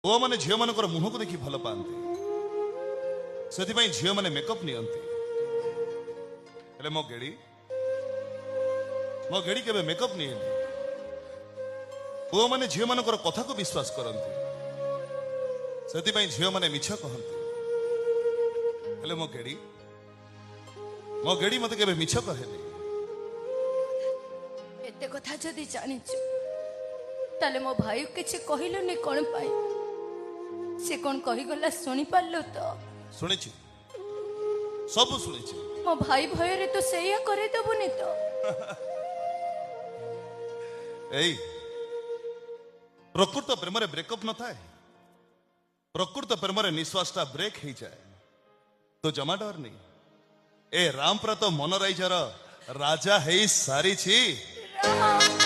पुआ माने झील मान मुह को देखी भल पाती से झील मैंने मेकअप नियंती हेले मो गेड़ी केबे मेकअप नियेनी पुआ माने झील मान कथा को विश्वास करती से झील मैंने मिछ कहती हेले मो गेड़ी मत केबे मिछ कहेनी एते कथा जदि जानिछु ताले मो भाई किछि कहिलुनी कोन पाई से कोन कहि गला सुनि पारलो तो सुनिछि सब सुनिछि मो भाई भय रे तो सेया करे दबुनी तो एई प्रकृत प्रेम रे ब्रेकअप न थाए प्रकृत प्रेम रे निश्वासटा ब्रेक हो जाए तो जमा डर नहीं ए रामपुरा तो मनोराइजर राजा है सारी छी राम